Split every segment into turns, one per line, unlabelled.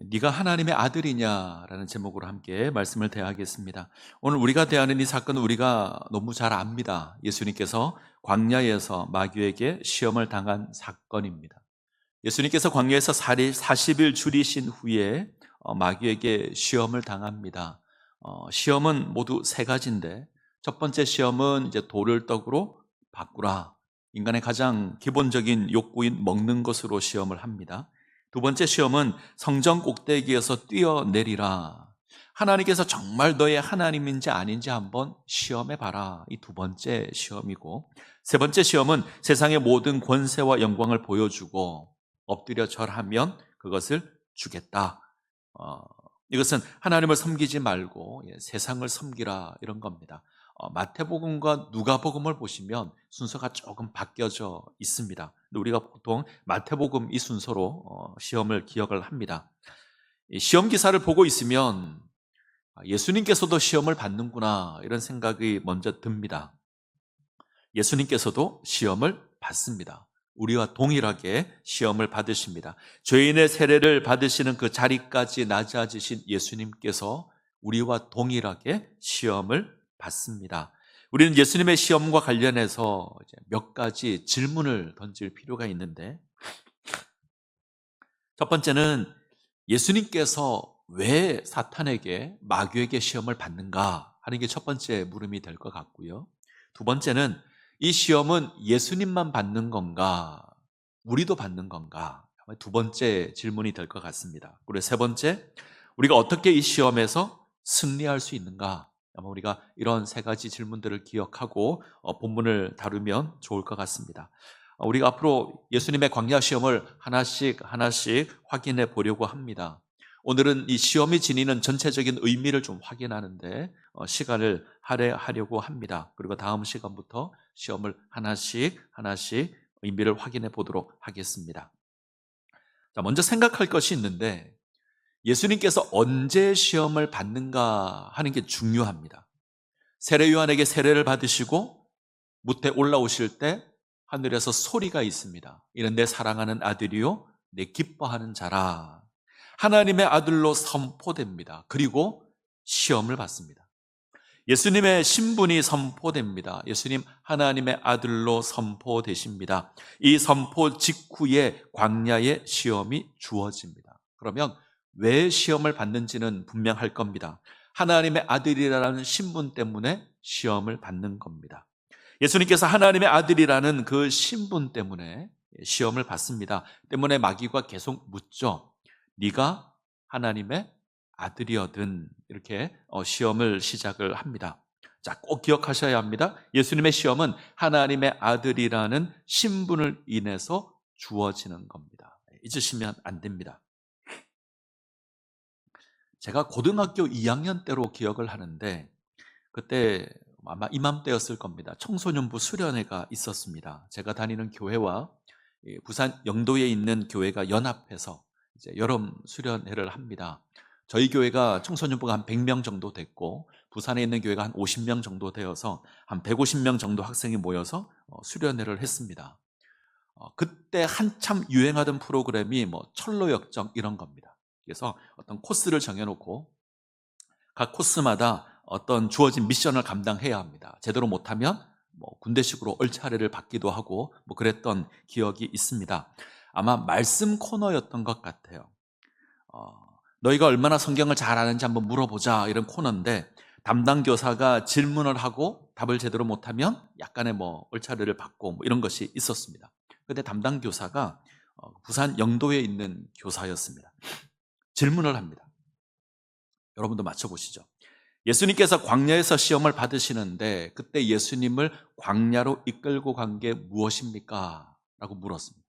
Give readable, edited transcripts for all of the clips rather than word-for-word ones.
네가 하나님의 아들이냐라는 제목으로 함께 말씀을 대하겠습니다. 오늘 우리가 대하는 이 사건은 우리가 너무 잘 압니다. 예수님께서 광야에서 마귀에게 시험을 당한 사건입니다. 예수님께서 광야에서 40일 줄이신 후에 마귀에게 시험을 당합니다. 시험은 모두 세 가지인데, 첫 번째 시험은 이제 돌을 떡으로 바꾸라. 인간의 가장 기본적인 욕구인 먹는 것으로 시험을 합니다. 두 번째 시험은 성전 꼭대기에서 뛰어내리라. 하나님께서 정말 너의 하나님인지 아닌지 한번 시험해 봐라. 이 두 번째 시험이고, 세 번째 시험은 세상의 모든 권세와 영광을 보여주고 엎드려 절하면 그것을 주겠다. 이것은 하나님을 섬기지 말고 세상을 섬기라, 이런 겁니다. 마태복음과 누가복음을 보시면 순서가 조금 바뀌어져 있습니다. 우리가 보통 마태복음 이 순서로 시험을 기억을 합니다. 이 시험 기사를 보고 있으면 예수님께서도 시험을 받는구나, 이런 생각이 먼저 듭니다. 예수님께서도 시험을 받습니다. 우리와 동일하게 시험을 받으십니다. 죄인의 세례를 받으시는 그 자리까지 낮아지신 예수님께서 우리와 동일하게 시험을 받습니다. 우리는 예수님의 시험과 관련해서 몇 가지 질문을 던질 필요가 있는데, 첫 번째는 예수님께서 왜 사탄에게, 마귀에게 시험을 받는가 하는 게 첫 번째 물음이 될 것 같고요. 두 번째는 이 시험은 예수님만 받는 건가, 우리도 받는 건가, 두 번째 질문이 될 것 같습니다. 그리고 세 번째, 우리가 어떻게 이 시험에서 승리할 수 있는가, 아마 우리가 이런 세 가지 질문들을 기억하고 본문을 다루면 좋을 것 같습니다. 우리가 앞으로 예수님의 광야 시험을 하나씩 확인해 보려고 합니다. 오늘은 이 시험이 지니는 전체적인 의미를 좀 확인하는데 시간을 할애하려고 합니다. 그리고 다음 시간부터 시험을 하나씩 의미를 확인해 보도록 하겠습니다. 자, 먼저 생각할 것이 있는데, 예수님께서 언제 시험을 받는가 하는 게 중요합니다. 세례 요한에게 세례를 받으시고 무태 올라오실 때 하늘에서 소리가 있습니다. 이는 내 사랑하는 아들이요 내 기뻐하는 자라. 하나님의 아들로 선포됩니다. 그리고 시험을 받습니다. 예수님의 신분이 선포됩니다. 예수님 하나님의 아들로 선포되십니다. 이 선포 직후에 광야의 시험이 주어집니다. 그러면 왜 시험을 받는지는 분명할 겁니다. 하나님의 아들이라는 신분 때문에 시험을 받는 겁니다. 예수님께서 하나님의 아들이라는 그 신분 때문에 시험을 받습니다. 때문에 마귀가 계속 묻죠. 네가 하나님의 아들이거든, 이렇게 시험을 시작을 합니다. 자, 꼭 기억하셔야 합니다. 예수님의 시험은 하나님의 아들이라는 신분을 인해서 주어지는 겁니다. 잊으시면 안 됩니다. 제가 고등학교 2학년 때로 기억을 하는데, 그때 아마 이맘때였을 겁니다. 청소년부 수련회가 있었습니다. 제가 다니는 교회와 부산 영도에 있는 교회가 연합해서 이제 여름 수련회를 합니다. 저희 교회가 청소년부가 한 100명 정도 됐고, 부산에 있는 교회가 한 50명 정도 되어서 한 150명 정도 학생이 모여서 수련회를 했습니다. 그때 한참 유행하던 프로그램이 철로역정 이런 겁니다. 그래서 어떤 코스를 정해놓고 각 코스마다 어떤 주어진 미션을 감당해야 합니다. 제대로 못하면 군대식으로 얼차례를 받기도 하고 그랬던 기억이 있습니다. 아마 말씀 코너였던 것 같아요. 너희가 얼마나 성경을 잘 아는지 한번 물어보자, 이런 코너인데, 담당 교사가 질문을 하고 답을 제대로 못하면 약간의 얼차례를 받고 이런 것이 있었습니다. 그런데 담당 교사가 부산 영도에 있는 교사였습니다. 질문을 합니다. 여러분도 맞춰보시죠. 예수님께서 광야에서 시험을 받으시는데 그때 예수님을 광야로 이끌고 간 게 무엇입니까? 라고 물었습니다.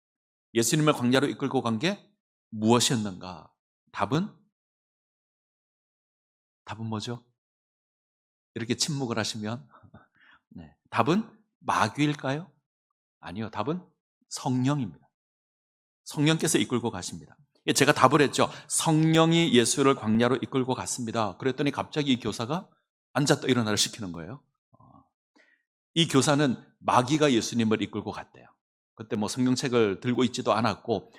예수님을 광야로 이끌고 간 게 무엇이었는가? 답은 뭐죠? 이렇게 침묵을 하시면 네, 답은 마귀일까요? 아니요, 답은 성령입니다. 성령께서 이끌고 가십니다. 제가 답을 했죠. 성령이 예수를 광야로 이끌고 갔습니다. 그랬더니 갑자기 이 교사가 앉았다 일어나를 시키는 거예요. 이 교사는 마귀가 예수님을 이끌고 갔대요. 그때 성경책을 들고 있지도 않았고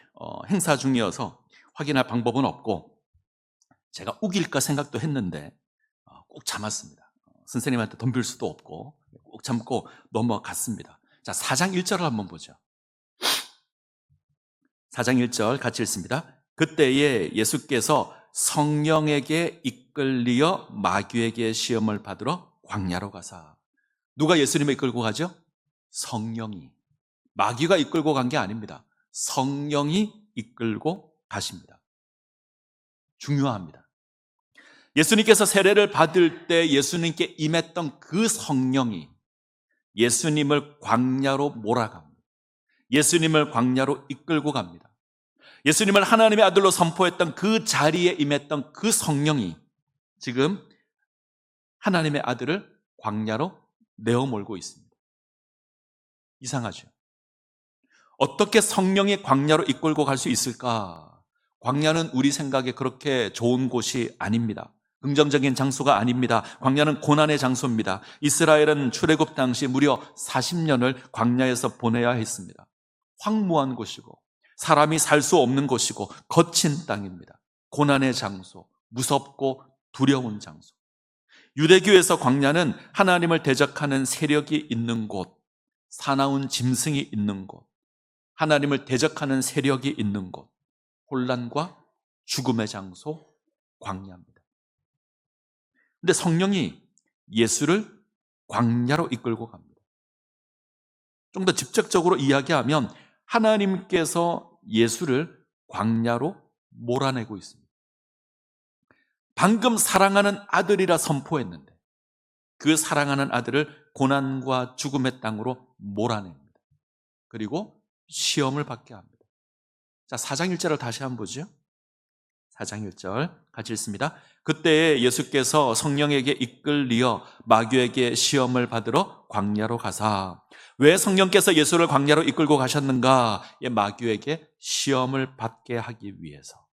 행사 중이어서 확인할 방법은 없고, 제가 우길까 생각도 했는데 꼭 참았습니다. 선생님한테 덤빌 수도 없고 꼭 참고 넘어갔습니다. 자, 4장 1절을 한번 보죠. 4장 1절 같이 읽습니다. 그때에 예수께서 성령에게 이끌리어 마귀에게 시험을 받으러 광야로 가사. 누가 예수님을 이끌고 가죠? 성령이. 마귀가 이끌고 간 게 아닙니다. 성령이 이끌고 가십니다. 중요합니다. 예수님께서 세례를 받을 때 예수님께 임했던 그 성령이 예수님을 광야로 몰아갑니다. 예수님을 광야로 이끌고 갑니다. 예수님을 하나님의 아들로 선포했던 그 자리에 임했던 그 성령이 지금 하나님의 아들을 광야로 내어몰고 있습니다. 이상하죠? 어떻게 성령이 광야로 이끌고 갈 수 있을까? 광야는 우리 생각에 그렇게 좋은 곳이 아닙니다. 긍정적인 장소가 아닙니다. 광야는 고난의 장소입니다. 이스라엘은 출애굽 당시 무려 40년을 광야에서 보내야 했습니다. 황무한 곳이고 사람이 살 수 없는 곳이고 거친 땅입니다. 고난의 장소, 무섭고 두려운 장소. 유대교에서 광야는 하나님을 대적하는 세력이 있는 곳, 사나운 짐승이 있는 곳, 하나님을 대적하는 세력이 있는 곳, 혼란과 죽음의 장소, 광야입니다. 근데 성령이 예수를 광야로 이끌고 갑니다. 좀 더 직접적으로 이야기하면 하나님께서 예수를 광야로 몰아내고 있습니다. 방금 사랑하는 아들이라 선포했는데 그 사랑하는 아들을 고난과 죽음의 땅으로 몰아냅니다. 그리고 시험을 받게 합니다. 자, 4장 1절을 다시 한번 보죠. 4장 1절 같이 읽습니다. 그때에 예수께서 성령에게 이끌리어 마귀에게 시험을 받으러 광야로 가사. 왜 성령께서 예수를 광야로 이끌고 가셨는가? 마귀에게 시험을 받게 하기 위해서.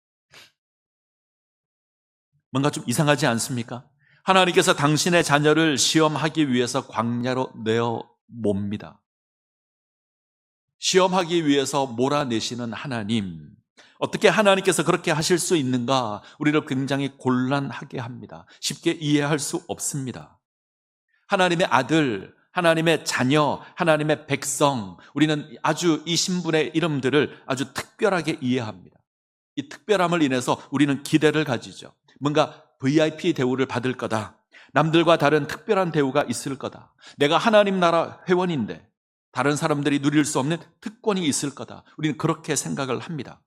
뭔가 좀 이상하지 않습니까? 하나님께서 당신의 자녀를 시험하기 위해서 광야로 내어 몹니다. 시험하기 위해서 몰아내시는 하나님, 어떻게 하나님께서 그렇게 하실 수 있는가? 우리를 굉장히 곤란하게 합니다. 쉽게 이해할 수 없습니다. 하나님의 아들, 하나님의 자녀, 하나님의 백성, 우리는 아주 이 신분의 이름들을 아주 특별하게 이해합니다. 이 특별함을 인해서 우리는 기대를 가지죠. 뭔가 VIP 대우를 받을 거다. 남들과 다른 특별한 대우가 있을 거다. 내가 하나님 나라 회원인데 다른 사람들이 누릴 수 없는 특권이 있을 거다. 우리는 그렇게 생각을 합니다.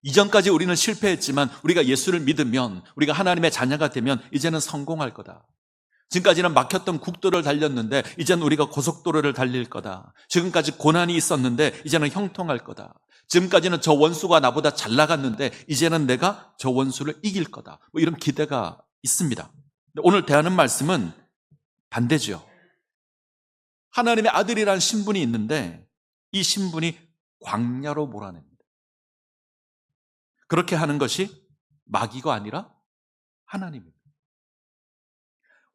이전까지 우리는 실패했지만 우리가 예수를 믿으면, 우리가 하나님의 자녀가 되면 이제는 성공할 거다. 지금까지는 막혔던 국도를 달렸는데 이제는 우리가 고속도로를 달릴 거다. 지금까지 고난이 있었는데 이제는 형통할 거다. 지금까지는 저 원수가 나보다 잘 나갔는데 이제는 내가 저 원수를 이길 거다. 이런 기대가 있습니다. 오늘 대하는 말씀은 반대죠. 하나님의 아들이라는 신분이 있는데 이 신분이 광야로 몰아냅니다. 그렇게 하는 것이 마귀가 아니라 하나님입니다.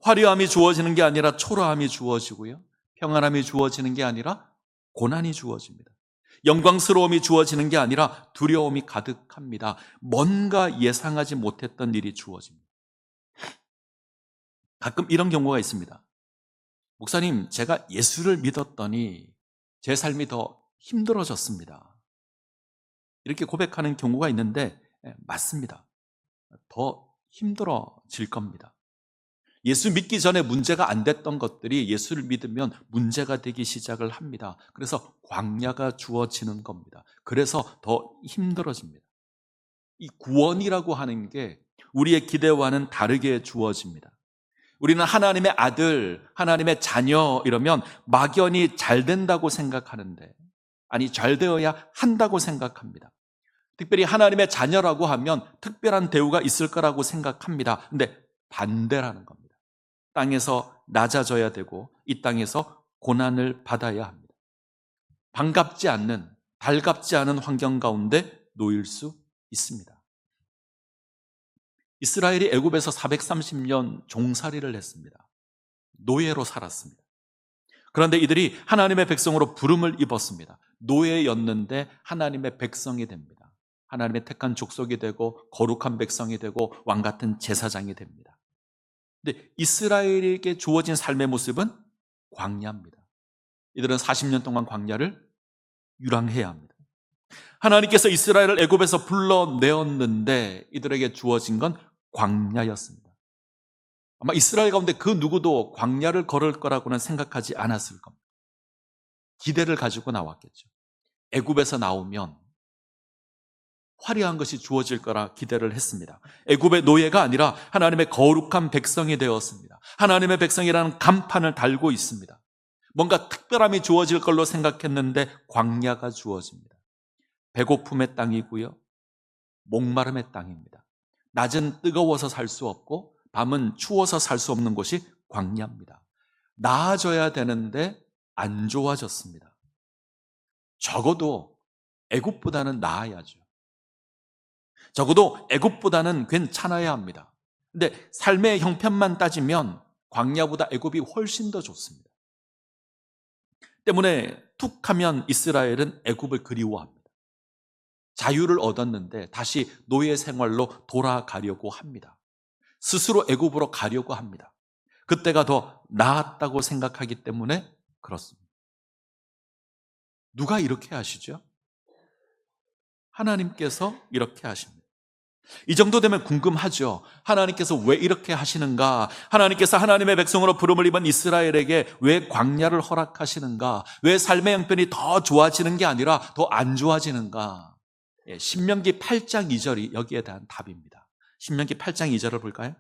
화려함이 주어지는 게 아니라 초라함이 주어지고요. 평안함이 주어지는 게 아니라 고난이 주어집니다. 영광스러움이 주어지는 게 아니라 두려움이 가득합니다. 뭔가 예상하지 못했던 일이 주어집니다. 가끔 이런 경우가 있습니다. 목사님, 제가 예수를 믿었더니 제 삶이 더 힘들어졌습니다. 이렇게 고백하는 경우가 있는데 맞습니다. 더 힘들어질 겁니다. 예수 믿기 전에 문제가 안 됐던 것들이 예수를 믿으면 문제가 되기 시작을 합니다. 그래서 광야가 주어지는 겁니다. 그래서 더 힘들어집니다. 이 구원이라고 하는 게 우리의 기대와는 다르게 주어집니다. 우리는 하나님의 아들, 하나님의 자녀 이러면 막연히 잘 된다고 생각하는데, 아니 잘 되어야 한다고 생각합니다. 특별히 하나님의 자녀라고 하면 특별한 대우가 있을 거라고 생각합니다. 근데 반대라는 겁니다. 땅에서 낮아져야 되고 이 땅에서 고난을 받아야 합니다. 반갑지 않는, 달갑지 않은 환경 가운데 놓일 수 있습니다. 이스라엘이 애굽에서 430년 종살이를 했습니다. 노예로 살았습니다. 그런데 이들이 하나님의 백성으로 부름을 입었습니다. 노예였는데 하나님의 백성이 됩니다. 하나님의 택한 족속이 되고 거룩한 백성이 되고 왕 같은 제사장이 됩니다. 근데 이스라엘에게 주어진 삶의 모습은 광야입니다. 이들은 40년 동안 광야를 유랑해야 합니다. 하나님께서 이스라엘을 애굽에서 불러내었는데 이들에게 주어진 건 광야였습니다. 아마 이스라엘 가운데 그 누구도 광야를 걸을 거라고는 생각하지 않았을 겁니다. 기대를 가지고 나왔겠죠. 애굽에서 나오면 화려한 것이 주어질 거라 기대를 했습니다. 애굽의 노예가 아니라 하나님의 거룩한 백성이 되었습니다. 하나님의 백성이라는 간판을 달고 있습니다. 뭔가 특별함이 주어질 걸로 생각했는데 광야가 주어집니다. 배고픔의 땅이고요, 목마름의 땅입니다. 낮은 뜨거워서 살 수 없고 밤은 추워서 살 수 없는 곳이 광야입니다. 나아져야 되는데 안 좋아졌습니다. 적어도 애굽보다는 나아야죠. 적어도 애굽보다는 괜찮아야 합니다. 근데 삶의 형편만 따지면 광야보다 애굽이 훨씬 더 좋습니다. 때문에 툭 하면 이스라엘은 애굽을 그리워합니다. 자유를 얻었는데 다시 노예 생활로 돌아가려고 합니다. 스스로 애굽으로 가려고 합니다. 그때가 더 나았다고 생각하기 때문에 그렇습니다. 누가 이렇게 하시죠? 하나님께서 이렇게 하십니다. 이 정도 되면 궁금하죠. 하나님께서 왜 이렇게 하시는가? 하나님께서 하나님의 백성으로 부름을 입은 이스라엘에게 왜 광야를 허락하시는가? 왜 삶의 형편이 더 좋아지는 게 아니라 더 안 좋아지는가? 신명기 8장 2절이 여기에 대한 답입니다. 신명기 8장 2절을 볼까요?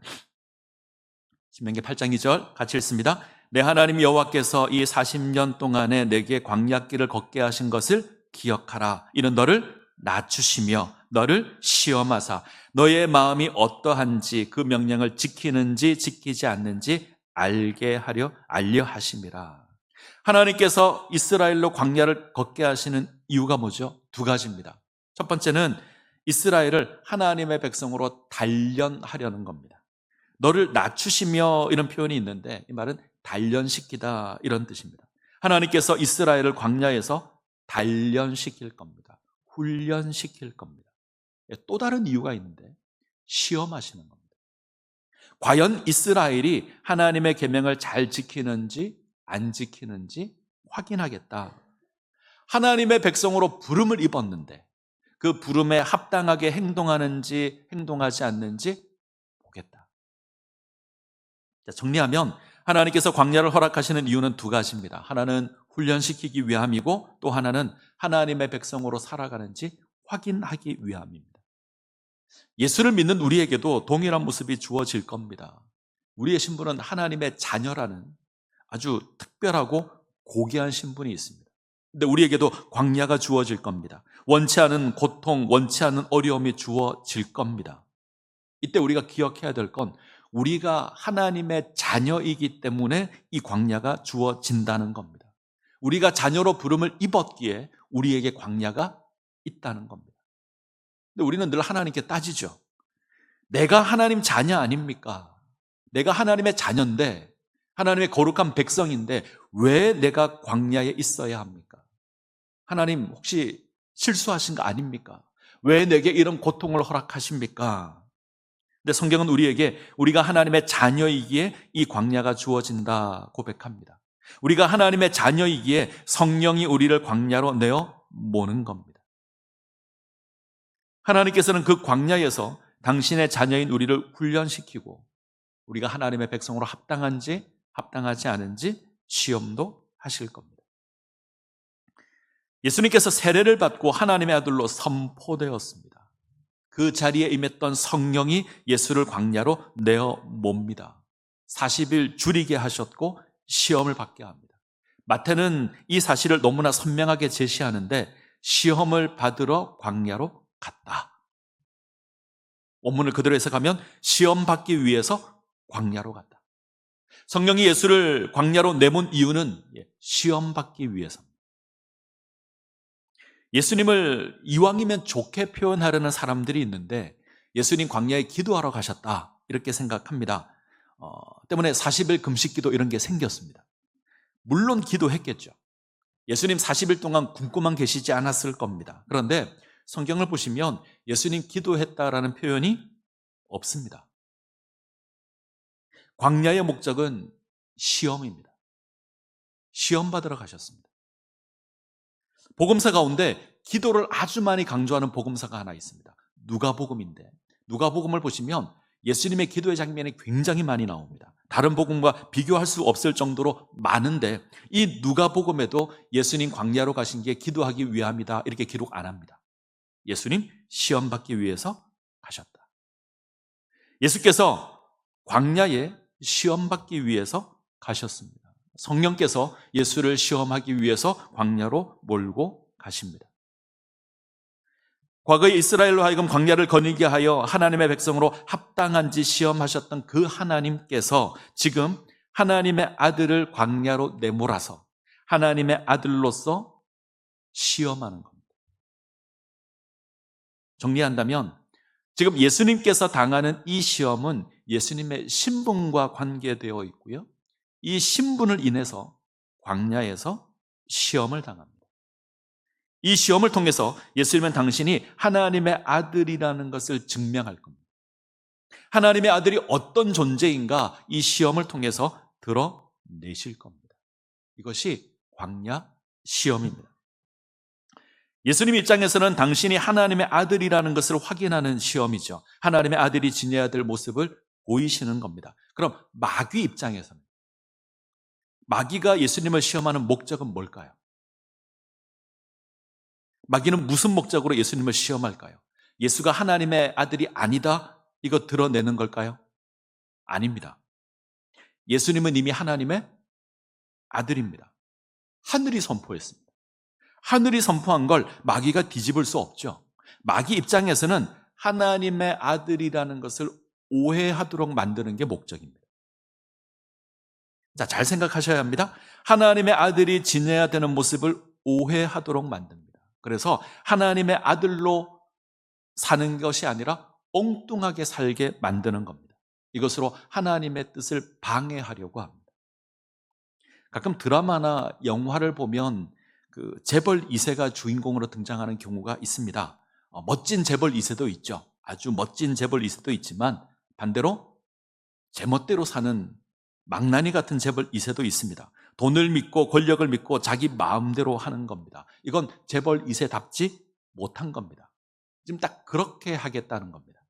신명기 8장 2절 같이 읽습니다. 내 하나님 여호와께서 이 40년 동안에 내게 광야길을 걷게 하신 것을 기억하라. 이는 너를 낮추시며 너를 시험하사 너의 마음이 어떠한지 그 명령을 지키는지 지키지 않는지 알게 하려 알려 하심이라. 하나님께서 이스라엘로 광야를 걷게 하시는 이유가 뭐죠? 두 가지입니다. 첫 번째는 이스라엘을 하나님의 백성으로 단련하려는 겁니다. 너를 낮추시며 이런 표현이 있는데 이 말은 단련시키다 이런 뜻입니다. 하나님께서 이스라엘을 광야에서 단련시킬 겁니다. 훈련시킬 겁니다. 또 다른 이유가 있는데 시험하시는 겁니다. 과연 이스라엘이 하나님의 계명을 잘 지키는지 안 지키는지 확인하겠다. 하나님의 백성으로 부름을 입었는데 그 부름에 합당하게 행동하는지 행동하지 않는지 보겠다. 정리하면 하나님께서 광야를 허락하시는 이유는 두 가지입니다. 하나는 훈련시키기 위함이고 또 하나는 하나님의 백성으로 살아가는지 확인하기 위함입니다. 예수를 믿는 우리에게도 동일한 모습이 주어질 겁니다. 우리의 신분은 하나님의 자녀라는 아주 특별하고 고귀한 신분이 있습니다. 근데 우리에게도 광야가 주어질 겁니다. 원치 않은 고통, 원치 않은 어려움이 주어질 겁니다. 이때 우리가 기억해야 될 건 우리가 하나님의 자녀이기 때문에 이 광야가 주어진다는 겁니다. 우리가 자녀로 부름을 입었기에 우리에게 광야가 있다는 겁니다. 근데 우리는 늘 하나님께 따지죠. 내가 하나님 자녀 아닙니까? 내가 하나님의 자녀인데 하나님의 거룩한 백성인데 왜 내가 광야에 있어야 합니까? 하나님 혹시 실수하신 거 아닙니까? 왜 내게 이런 고통을 허락하십니까? 근데 성경은 우리에게 우리가 하나님의 자녀이기에 이 광야가 주어진다 고백합니다. 우리가 하나님의 자녀이기에 성령이 우리를 광야로 내어 모는 겁니다. 하나님께서는 그 광야에서 당신의 자녀인 우리를 훈련시키고 우리가 하나님의 백성으로 합당한지 합당하지 않은지 시험도 하실 겁니다. 예수님께서 세례를 받고 하나님의 아들로 선포되었습니다. 그 자리에 임했던 성령이 예수를 광야로 내어 몹니다. 40일 줄이게 하셨고 시험을 받게 합니다. 마태는 이 사실을 너무나 선명하게 제시하는데 시험을 받으러 광야로 갔다. 원문을 그대로 해석하면 시험 받기 위해서 광야로 갔다. 성령이 예수를 광야로 내몬 이유는 시험 받기 위해서입니다. 예수님을 이왕이면 좋게 표현하려는 사람들이 있는데 예수님 광야에 기도하러 가셨다 이렇게 생각합니다. 때문에 40일 금식기도 이런 게 생겼습니다. 물론 기도했겠죠. 예수님 40일 동안 굶고만 계시지 않았을 겁니다. 그런데 성경을 보시면 예수님 기도했다라는 표현이 없습니다. 광야의 목적은 시험입니다. 시험 받으러 가셨습니다. 복음서 가운데 기도를 아주 많이 강조하는 복음서가 하나 있습니다. 누가복음인데, 누가복음을 보시면 예수님의 기도의 장면이 굉장히 많이 나옵니다. 다른 복음과 비교할 수 없을 정도로 많은데, 이 누가복음에도 예수님 광야로 가신 게 기도하기 위함이다 이렇게 기록 안 합니다. 예수님 시험 받기 위해서 가셨다. 예수께서 광야에 시험 받기 위해서 가셨습니다. 성령께서 예수를 시험하기 위해서 광야로 몰고 가십니다. 과거에 이스라엘로 하여금 광야를 거니게 하여 하나님의 백성으로 합당한지 시험하셨던 그 하나님께서 지금 하나님의 아들을 광야로 내몰아서 하나님의 아들로서 시험하는 겁니다. 정리한다면 지금 예수님께서 당하는 이 시험은 예수님의 신분과 관계되어 있고요. 이 신분을 인해서 광야에서 시험을 당합니다. 이 시험을 통해서 예수님은 당신이 하나님의 아들이라는 것을 증명할 겁니다. 하나님의 아들이 어떤 존재인가 이 시험을 통해서 드러내실 겁니다. 이것이 광야 시험입니다. 예수님 입장에서는 당신이 하나님의 아들이라는 것을 확인하는 시험이죠. 하나님의 아들이 지녀야 될 모습을 보이시는 겁니다. 그럼 마귀 입장에서는, 마귀가 예수님을 시험하는 목적은 뭘까요? 마귀는 무슨 목적으로 예수님을 시험할까요? 예수가 하나님의 아들이 아니다, 이거 드러내는 걸까요? 아닙니다. 예수님은 이미 하나님의 아들입니다. 하늘이 선포했습니다. 하늘이 선포한 걸 마귀가 뒤집을 수 없죠. 마귀 입장에서는 하나님의 아들이라는 것을 오해하도록 만드는 게 목적입니다. 자, 잘 생각하셔야 합니다. 하나님의 아들이 지내야 되는 모습을 오해하도록 만듭니다. 그래서 하나님의 아들로 사는 것이 아니라 엉뚱하게 살게 만드는 겁니다. 이것으로 하나님의 뜻을 방해하려고 합니다. 가끔 드라마나 영화를 보면 그 재벌 2세가 주인공으로 등장하는 경우가 있습니다. 멋진 재벌 2세도 있죠. 아주 멋진 재벌 2세도 있지만 반대로 제멋대로 사는 망나니 같은 재벌 2세도 있습니다. 돈을 믿고 권력을 믿고 자기 마음대로 하는 겁니다. 이건 재벌 2세답지 못한 겁니다. 지금 딱 그렇게 하겠다는 겁니다.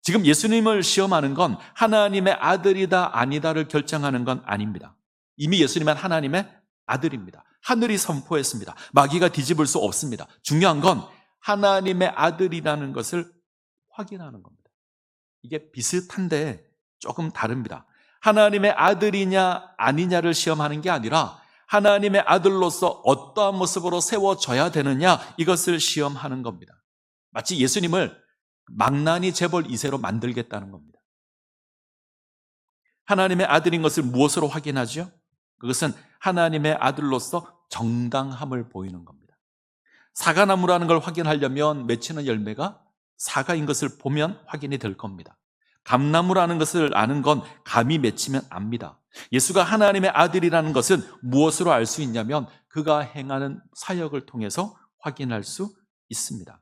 지금 예수님을 시험하는 건 하나님의 아들이다 아니다를 결정하는 건 아닙니다. 이미 예수님은 하나님의 아들입니다. 하늘이 선포했습니다. 마귀가 뒤집을 수 없습니다. 중요한 건 하나님의 아들이라는 것을 확인하는 겁니다. 이게 비슷한데 조금 다릅니다. 하나님의 아들이냐 아니냐를 시험하는 게 아니라 하나님의 아들로서 어떠한 모습으로 세워져야 되느냐, 이것을 시험하는 겁니다. 마치 예수님을 망나니 재벌 2세로 만들겠다는 겁니다. 하나님의 아들인 것을 무엇으로 확인하죠? 그것은 하나님의 아들로서 정당함을 보이는 겁니다. 사과나무라는 걸 확인하려면 맺히는 열매가 사과인 것을 보면 확인이 될 겁니다. 감나무라는 것을 아는 건 감이 맺히면 압니다. 예수가 하나님의 아들이라는 것은 무엇으로 알 수 있냐면 그가 행하는 사역을 통해서 확인할 수 있습니다.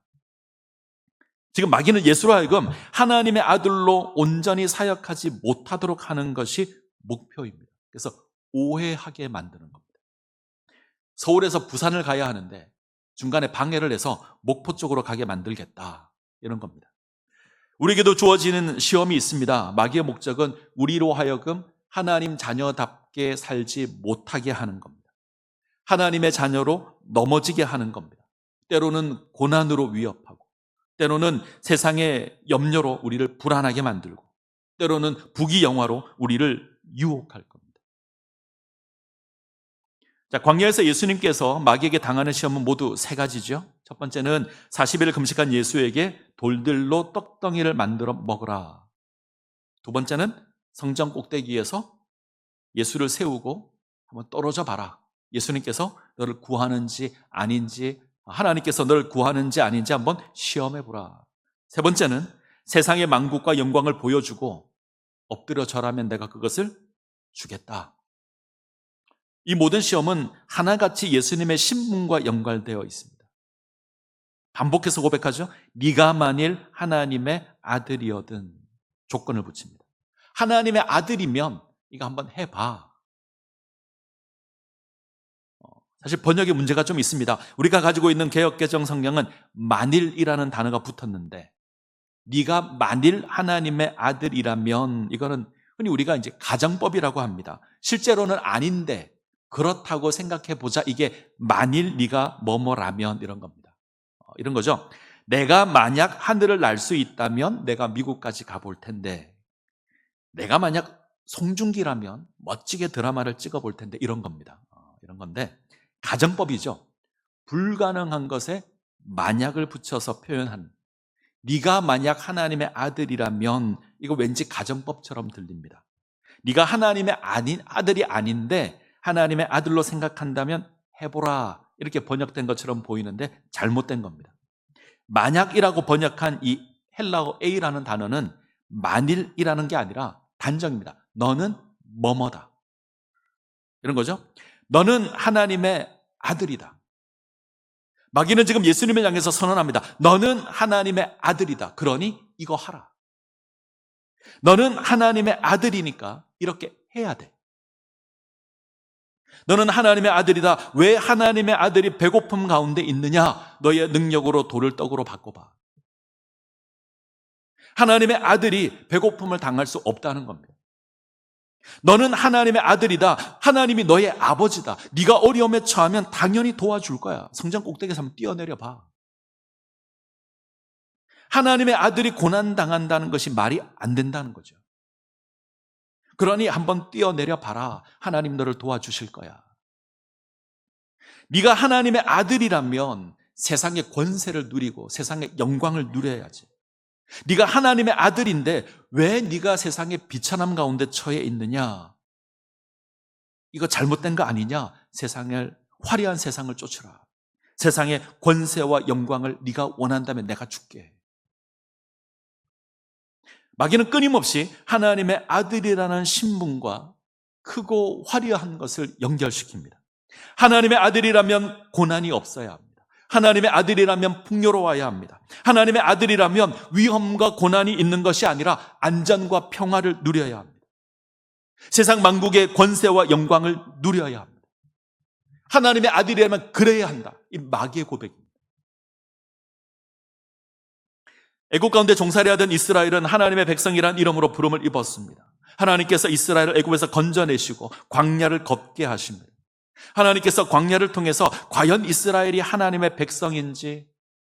지금 마귀는 예수로 하여금 하나님의 아들로 온전히 사역하지 못하도록 하는 것이 목표입니다. 그래서 오해하게 만드는 겁니다. 서울에서 부산을 가야 하는데 중간에 방해를 해서 목포 쪽으로 가게 만들겠다, 이런 겁니다. 우리에게도 주어지는 시험이 있습니다. 마귀의 목적은 우리로 하여금 하나님 자녀답게 살지 못하게 하는 겁니다. 하나님의 자녀로 넘어지게 하는 겁니다. 때로는 고난으로 위협하고, 때로는 세상의 염려로 우리를 불안하게 만들고, 때로는 부귀영화로 우리를 유혹할 겁니다. 자, 광야에서 예수님께서 마귀에게 당하는 시험은 모두 세 가지죠. 첫 번째는 40일 금식한 예수에게 돌들로 떡덩이를 만들어 먹으라. 두 번째는 성전 꼭대기에서 예수를 세우고 한번 떨어져 봐라. 예수님께서 너를 구하는지 아닌지, 하나님께서 너를 구하는지 아닌지 한번 시험해 보라. 세 번째는 세상의 만국과 영광을 보여주고 엎드려 절하면 내가 그것을 주겠다. 이 모든 시험은 하나같이 예수님의 신분과 연관되어 있습니다. 반복해서 고백하죠. 네가 만일 하나님의 아들이거든. 조건을 붙입니다. 하나님의 아들이면 이거 한번 해봐. 사실 번역에 문제가 좀 있습니다. 우리가 가지고 있는 개역개정 성경은 만일이라는 단어가 붙었는데, 네가 만일 하나님의 아들이라면, 이거는 흔히 우리가 이제 가정법이라고 합니다. 실제로는 아닌데 그렇다고 생각해 보자. 이게 만일 네가 뭐뭐라면 이런 겁니다. 이런 거죠. 내가 만약 하늘을 날 수 있다면 내가 미국까지 가볼 텐데, 내가 만약 송중기라면 멋지게 드라마를 찍어볼 텐데, 이런 겁니다. 이런 건데 가정법이죠. 불가능한 것에 만약을 붙여서 표현한, 네가 만약 하나님의 아들이라면, 이거 왠지 가정법처럼 들립니다. 네가 하나님의 아들이 아닌데 하나님의 아들로 생각한다면 해보라, 이렇게 번역된 것처럼 보이는데 잘못된 겁니다. 만약이라고 번역한 이 헬라어 A라는 단어는 만일이라는 게 아니라 단정입니다. 너는 뭐뭐다, 이런 거죠. 너는 하나님의 아들이다. 마귀는 지금 예수님을 향해서 선언합니다. 너는 하나님의 아들이다. 그러니 이거 하라. 너는 하나님의 아들이니까 이렇게 해야 돼. 너는 하나님의 아들이다. 왜 하나님의 아들이 배고픔 가운데 있느냐? 너의 능력으로 돌을 떡으로 바꿔봐. 하나님의 아들이 배고픔을 당할 수 없다는 겁니다. 너는 하나님의 아들이다. 하나님이 너의 아버지다. 네가 어려움에 처하면 당연히 도와줄 거야. 성전 꼭대기에서 한번 뛰어내려 봐. 하나님의 아들이 고난당한다는 것이 말이 안 된다는 거죠. 그러니 한번 뛰어내려 봐라. 하나님 너를 도와주실 거야. 네가 하나님의 아들이라면 세상의 권세를 누리고 세상의 영광을 누려야지. 네가 하나님의 아들인데 왜 네가 세상의 비천함 가운데 처해 있느냐? 이거 잘못된 거 아니냐? 화려한 세상을 쫓으라. 세상의 권세와 영광을 네가 원한다면 내가 줄게. 마귀는 끊임없이 하나님의 아들이라는 신분과 크고 화려한 것을 연결시킵니다. 하나님의 아들이라면 고난이 없어야 합니다. 하나님의 아들이라면 풍요로워야 합니다. 하나님의 아들이라면 위험과 고난이 있는 것이 아니라 안전과 평화를 누려야 합니다. 세상 만국의 권세와 영광을 누려야 합니다. 하나님의 아들이라면 그래야 한다. 이 마귀의 고백입니다. 애국 가운데 종살이 하던 이스라엘은 하나님의 백성이라는 이름으로 부름을 입었습니다. 하나님께서 이스라엘을 애국에서 건져내시고 광야를 걷게 하십니다. 하나님께서 광야를 통해서 과연 이스라엘이 하나님의 백성인지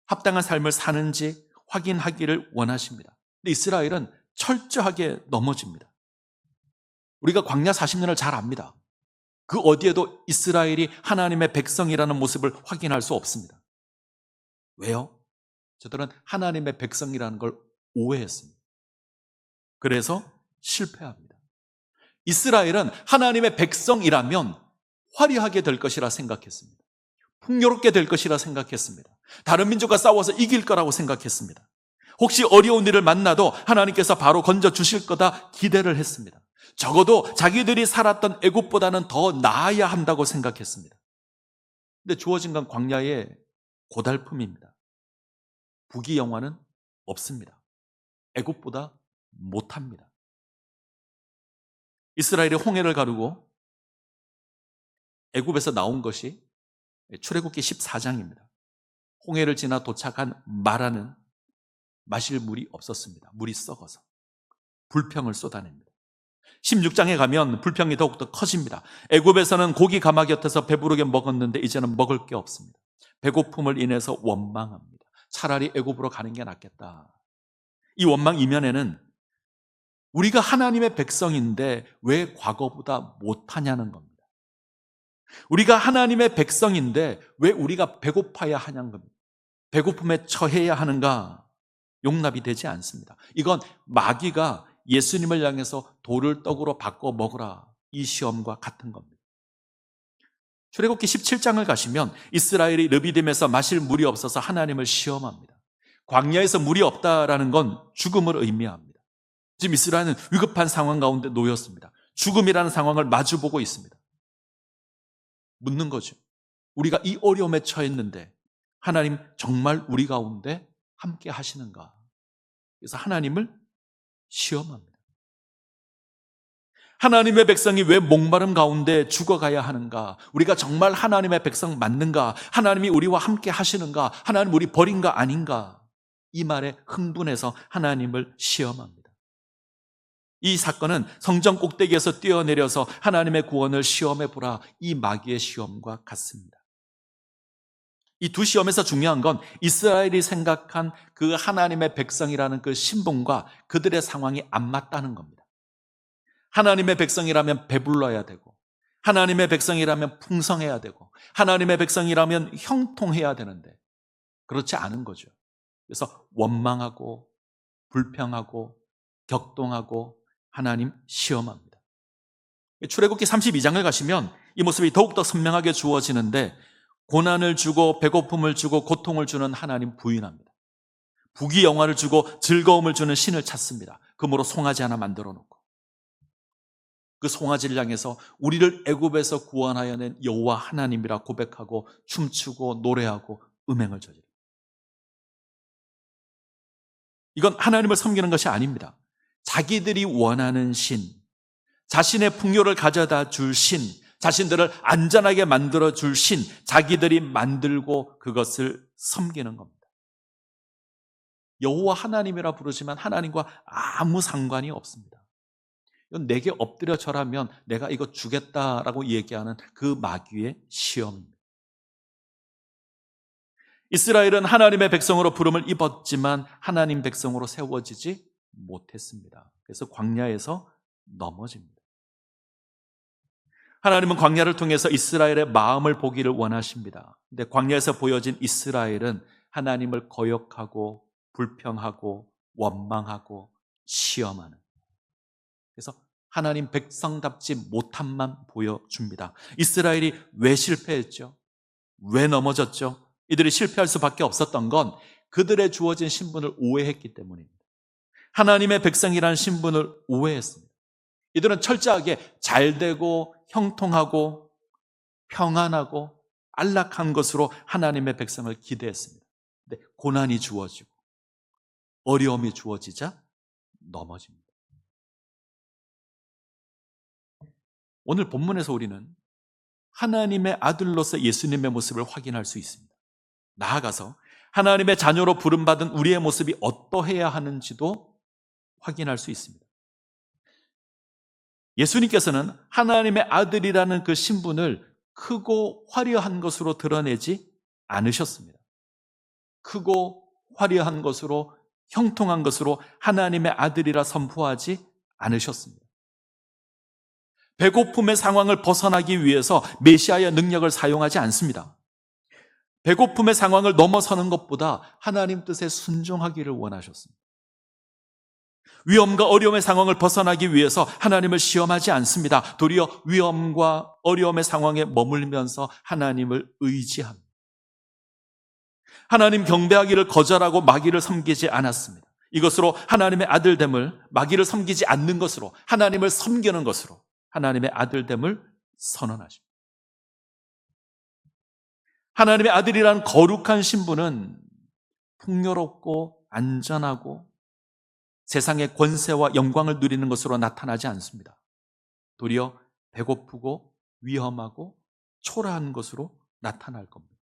합당한 삶을 사는지 확인하기를 원하십니다. 근데 이스라엘은 철저하게 넘어집니다. 우리가 광야 40년을 잘 압니다. 그 어디에도 이스라엘이 하나님의 백성이라는 모습을 확인할 수 없습니다. 왜요? 저들은 하나님의 백성이라는 걸 오해했습니다. 그래서 실패합니다. 이스라엘은 하나님의 백성이라면 화려하게 될 것이라 생각했습니다. 풍요롭게 될 것이라 생각했습니다. 다른 민족과 싸워서 이길 거라고 생각했습니다. 혹시 어려운 일을 만나도 하나님께서 바로 건져 주실 거다 기대를 했습니다. 적어도 자기들이 살았던 애굽보다는 더 나아야 한다고 생각했습니다. 근데 주어진 건 광야의 고달픔입니다. 부귀영화는 없습니다. 애굽보다 못합니다. 이스라엘이 홍해를 가르고 애굽에서 나온 것이 출애굽기 14장입니다. 홍해를 지나 도착한 마라는 마실 물이 없었습니다. 물이 썩어서 불평을 쏟아냅니다. 16장에 가면 불평이 더욱더 커집니다. 애굽에서는 고기 가마 곁에서 배부르게 먹었는데 이제는 먹을 게 없습니다. 배고픔을 인해서 원망합니다. 차라리 애굽으로 가는 게 낫겠다. 이 원망 이면에는 우리가 하나님의 백성인데 왜 과거보다 못하냐는 겁니다. 우리가 하나님의 백성인데 왜 우리가 배고파야 하냐는 겁니다. 배고픔에 처해야 하는가? 용납이 되지 않습니다. 이건 마귀가 예수님을 향해서 돌을 떡으로 바꿔 먹으라, 이 시험과 같은 겁니다. 출애굽기 17장을 가시면 이스라엘이 르비딤에서 마실 물이 없어서 하나님을 시험합니다. 광야에서 물이 없다라는 건 죽음을 의미합니다. 지금 이스라엘은 위급한 상황 가운데 놓였습니다. 죽음이라는 상황을 마주보고 있습니다. 묻는 거죠. 우리가 이 어려움에 처했는데 하나님 정말 우리 가운데 함께 하시는가? 그래서 하나님을 시험합니다. 하나님의 백성이 왜 목마름 가운데 죽어가야 하는가? 우리가 정말 하나님의 백성 맞는가? 하나님이 우리와 함께 하시는가? 하나님 우리 버린가 아닌가? 이 말에 흥분해서 하나님을 시험합니다. 이 사건은 성전 꼭대기에서 뛰어내려서 하나님의 구원을 시험해 보라, 이 마귀의 시험과 같습니다. 이 두 시험에서 중요한 건 이스라엘이 생각한 그 하나님의 백성이라는 그 신분과 그들의 상황이 안 맞다는 겁니다. 하나님의 백성이라면 배불러야 되고, 하나님의 백성이라면 풍성해야 되고, 하나님의 백성이라면 형통해야 되는데 그렇지 않은 거죠. 그래서 원망하고 불평하고 격동하고 하나님 시험합니다. 출애굽기 32장을 가시면 이 모습이 더욱더 선명하게 주어지는데, 고난을 주고 배고픔을 주고 고통을 주는 하나님 부인합니다. 부귀영화를 주고 즐거움을 주는 신을 찾습니다. 그러므로 송아지 하나 만들어 놓고 그 송아지를 향해서 우리를 애굽에서 구원하여 낸 여호와 하나님이라 고백하고 춤추고 노래하고 음행을 저지릅니다. 이건 하나님을 섬기는 것이 아닙니다. 자기들이 원하는 신, 자신의 풍요를 가져다 줄 신, 자신들을 안전하게 만들어 줄 신, 자기들이 만들고 그것을 섬기는 겁니다. 여호와 하나님이라 부르지만 하나님과 아무 상관이 없습니다. 이건 내게 엎드려 절하면 내가 이거 주겠다라고 얘기하는 그 마귀의 시험입니다. 이스라엘은 하나님의 백성으로 부름을 입었지만 하나님 백성으로 세워지지 못했습니다. 그래서 광야에서 넘어집니다. 하나님은 광야를 통해서 이스라엘의 마음을 보기를 원하십니다. 그런데 광야에서 보여진 이스라엘은 하나님을 거역하고 불평하고 원망하고 시험하는, 그래서 하나님 백성답지 못함만 보여줍니다. 이스라엘이 왜 실패했죠? 왜 넘어졌죠? 이들이 실패할 수밖에 없었던 건 그들의 주어진 신분을 오해했기 때문입니다. 하나님의 백성이라는 신분을 오해했습니다. 이들은 철저하게 잘되고 형통하고 평안하고 안락한 것으로 하나님의 백성을 기대했습니다. 근데 고난이 주어지고 어려움이 주어지자 넘어집니다. 오늘 본문에서 우리는 하나님의 아들로서 예수님의 모습을 확인할 수 있습니다. 나아가서 하나님의 자녀로 부름받은 우리의 모습이 어떠해야 하는지도 확인할 수 있습니다. 예수님께서는 하나님의 아들이라는 그 신분을 크고 화려한 것으로 드러내지 않으셨습니다. 크고 화려한 것으로, 형통한 것으로 하나님의 아들이라 선포하지 않으셨습니다. 배고픔의 상황을 벗어나기 위해서 메시아의 능력을 사용하지 않습니다. 배고픔의 상황을 넘어서는 것보다 하나님 뜻에 순종하기를 원하셨습니다. 위험과 어려움의 상황을 벗어나기 위해서 하나님을 시험하지 않습니다. 도리어 위험과 어려움의 상황에 머물면서 하나님을 의지합니다. 하나님 경배하기를 거절하고 마귀를 섬기지 않았습니다. 이것으로 하나님의 아들됨을, 마귀를 섬기지 않는 것으로, 하나님을 섬기는 것으로 하나님의 아들됨을 선언하십니다. 하나님의 아들이라는 거룩한 신분은 풍요롭고 안전하고 세상의 권세와 영광을 누리는 것으로 나타나지 않습니다. 도리어 배고프고 위험하고 초라한 것으로 나타날 겁니다.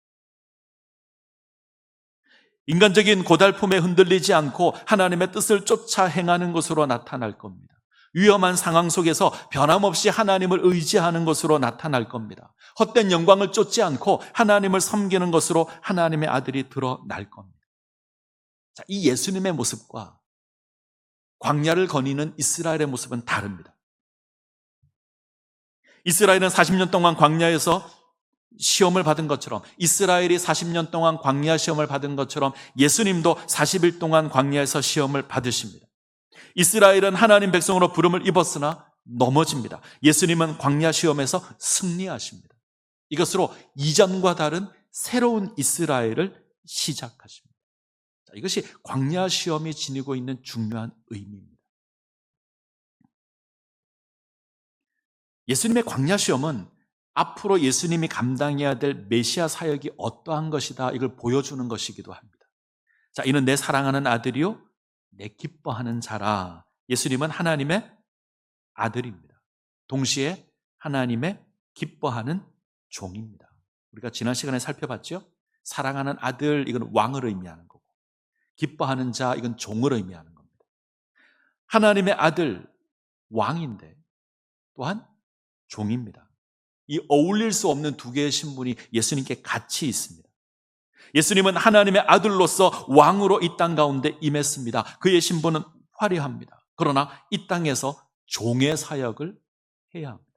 인간적인 고달픔에 흔들리지 않고 하나님의 뜻을 쫓아 행하는 것으로 나타날 겁니다. 위험한 상황 속에서 변함없이 하나님을 의지하는 것으로 나타날 겁니다. 헛된 영광을 쫓지 않고 하나님을 섬기는 것으로 하나님의 아들이 드러날 겁니다. 자, 이 예수님의 모습과 광야를 거니는 이스라엘의 모습은 다릅니다. 이스라엘은 40년 동안 광야에서 시험을 받은 것처럼, 이스라엘이 40년 동안 광야 시험을 받은 것처럼 예수님도 40일 동안 광야에서 시험을 받으십니다. 이스라엘은 하나님 백성으로 부름을 입었으나 넘어집니다. 예수님은 광야 시험에서 승리하십니다. 이것으로 이전과 다른 새로운 이스라엘을 시작하십니다. 이것이 광야 시험이 지니고 있는 중요한 의미입니다. 예수님의 광야 시험은 앞으로 예수님이 감당해야 될 메시아 사역이 어떠한 것이다, 이걸 보여주는 것이기도 합니다. 자, 이는 내 사랑하는 아들이요 내 기뻐하는 자라. 예수님은 하나님의 아들입니다. 동시에 하나님의 기뻐하는 종입니다. 우리가 지난 시간에 살펴봤죠? 사랑하는 아들, 이건 왕을 의미하는 거고, 기뻐하는 자, 이건 종을 의미하는 겁니다. 하나님의 아들, 왕인데 또한 종입니다. 이 어울릴 수 없는 두 개의 신분이 예수님께 같이 있습니다. 예수님은 하나님의 아들로서 왕으로 이 땅 가운데 임했습니다. 그의 신분은 화려합니다. 그러나 이 땅에서 종의 사역을 해야 합니다.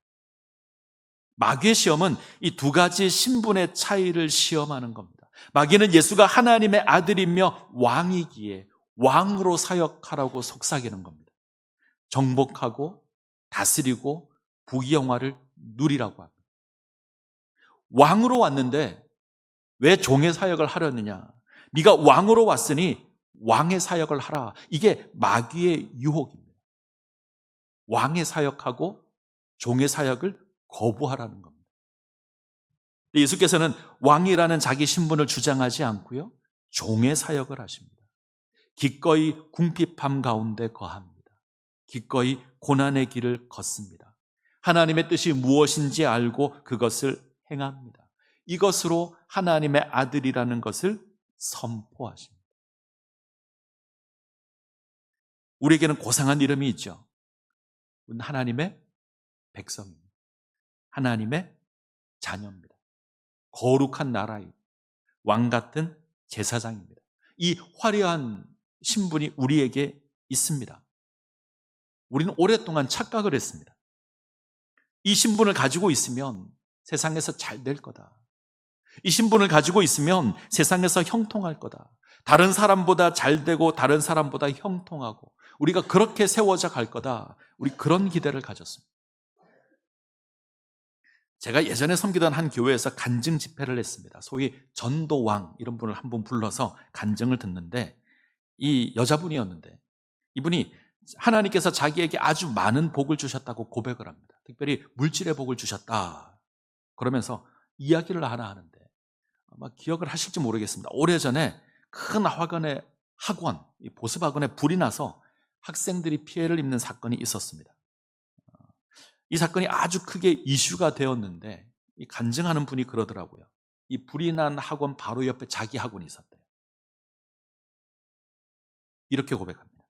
마귀의 시험은 이 두 가지 신분의 차이를 시험하는 겁니다. 마귀는 예수가 하나님의 아들이며 왕이기에 왕으로 사역하라고 속삭이는 겁니다. 정복하고 다스리고 부귀영화를 누리라고 합니다. 왕으로 왔는데 왜 종의 사역을 하려느냐? 네가 왕으로 왔으니 왕의 사역을 하라. 이게 마귀의 유혹입니다. 왕의 사역하고 종의 사역을 거부하라는 겁니다. 예수께서는 왕이라는 자기 신분을 주장하지 않고요, 종의 사역을 하십니다. 기꺼이 궁핍함 가운데 거합니다. 기꺼이 고난의 길을 걷습니다. 하나님의 뜻이 무엇인지 알고 그것을 행합니다. 이것으로 하나님의 아들이라는 것을 선포하십니다. 우리에게는 고상한 이름이 있죠. 하나님의 백성입니다. 하나님의 자녀입니다. 거룩한 나라의 왕 같은 제사장입니다. 이 화려한 신분이 우리에게 있습니다. 우리는 오랫동안 착각을 했습니다. 이 신분을 가지고 있으면 세상에서 잘 될 거다. 이 신분을 가지고 있으면 세상에서 형통할 거다. 다른 사람보다 잘 되고 다른 사람보다 형통하고 우리가 그렇게 세워져 갈 거다. 우리 그런 기대를 가졌습니다. 제가 예전에 섬기던 한 교회에서 간증 집회를 했습니다. 소위 전도왕 이런 분을 한 분 불러서 간증을 듣는데, 이 여자분이었는데 이분이 하나님께서 자기에게 아주 많은 복을 주셨다고 고백을 합니다. 특별히 물질의 복을 주셨다 그러면서 이야기를 하나 하는데, 아마 기억을 하실지 모르겠습니다. 오래전에 큰 학원, 보습학원에 불이 나서 학생들이 피해를 입는 사건이 있었습니다. 이 사건이 아주 크게 이슈가 되었는데, 이 간증하는 분이 그러더라고요. 이 불이 난 학원 바로 옆에 자기 학원이 있었대요. 이렇게 고백합니다.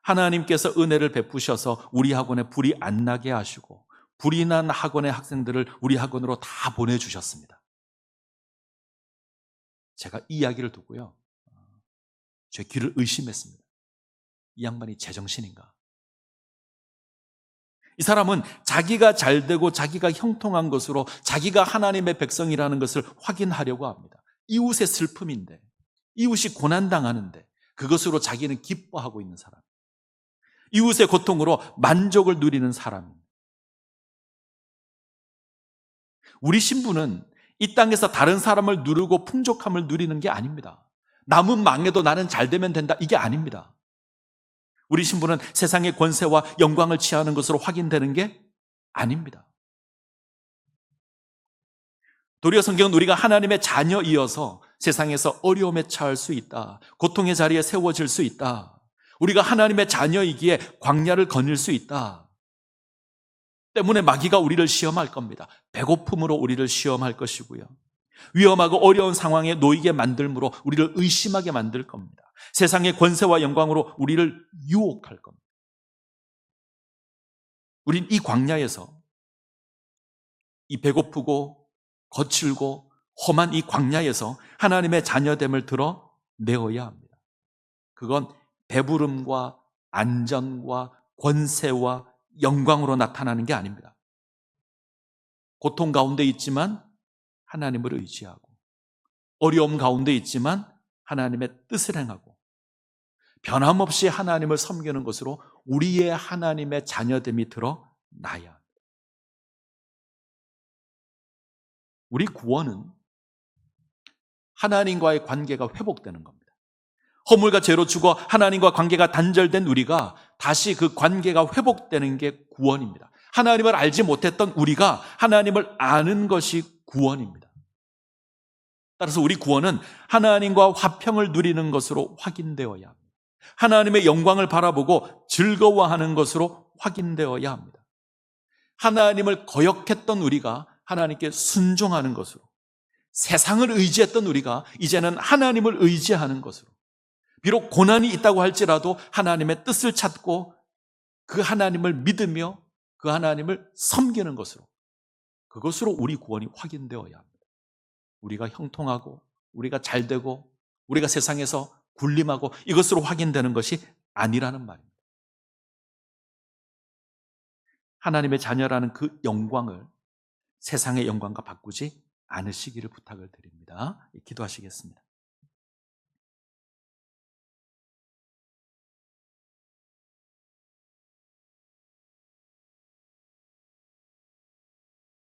하나님께서 은혜를 베푸셔서 우리 학원에 불이 안 나게 하시고 불이 난 학원의 학생들을 우리 학원으로 다 보내주셨습니다. 제가 이 이야기를 듣고요, 제 귀를 의심했습니다. 이 양반이 제정신인가? 이 사람은 자기가 잘 되고 자기가 형통한 것으로 자기가 하나님의 백성이라는 것을 확인하려고 합니다. 이웃의 슬픔인데, 이웃이 고난당하는데 그것으로 자기는 기뻐하고 있는 사람, 이웃의 고통으로 만족을 누리는 사람입니다. 우리 신분은 이 땅에서 다른 사람을 누르고 풍족함을 누리는 게 아닙니다. 남은 망해도 나는 잘 되면 된다, 이게 아닙니다. 우리 신분은 세상의 권세와 영광을 취하는 것으로 확인되는 게 아닙니다. 도리어 성경은 우리가 하나님의 자녀이어서 세상에서 어려움에 처할 수 있다, 고통의 자리에 세워질 수 있다, 우리가 하나님의 자녀이기에 광야를 거닐 수 있다 때문에 마귀가 우리를 시험할 겁니다. 배고픔으로 우리를 시험할 것이고요, 위험하고 어려운 상황에 놓이게 만들므로 우리를 의심하게 만들 겁니다. 세상의 권세와 영광으로 우리를 유혹할 겁니다. 우린 이 광야에서, 이 배고프고 거칠고 험한 이 광야에서 하나님의 자녀됨을 드러내어야 합니다. 그건 배부름과 안전과 권세와 영광으로 나타나는 게 아닙니다. 고통 가운데 있지만 하나님을 의지하고, 어려움 가운데 있지만 하나님의 뜻을 행하고, 변함없이 하나님을 섬기는 것으로 우리의 하나님의 자녀됨이 드러나야 합니다. 우리 구원은 하나님과의 관계가 회복되는 겁니다. 허물과 죄로 죽어 하나님과 관계가 단절된 우리가 다시 그 관계가 회복되는 게 구원입니다. 하나님을 알지 못했던 우리가 하나님을 아는 것이 구원입니다. 따라서 우리 구원은 하나님과 화평을 누리는 것으로 확인되어야 합니다. 하나님의 영광을 바라보고 즐거워하는 것으로 확인되어야 합니다. 하나님을 거역했던 우리가 하나님께 순종하는 것으로, 세상을 의지했던 우리가 이제는 하나님을 의지하는 것으로, 비록 고난이 있다고 할지라도 하나님의 뜻을 찾고 그 하나님을 믿으며 그 하나님을 섬기는 것으로, 그것으로 우리 구원이 확인되어야 합니다. 우리가 형통하고 우리가 잘되고 우리가 세상에서 군림하고 이것으로 확인되는 것이 아니라는 말입니다. 하나님의 자녀라는 그 영광을 세상의 영광과 바꾸지 않으시기를 부탁을 드립니다. 기도하시겠습니다.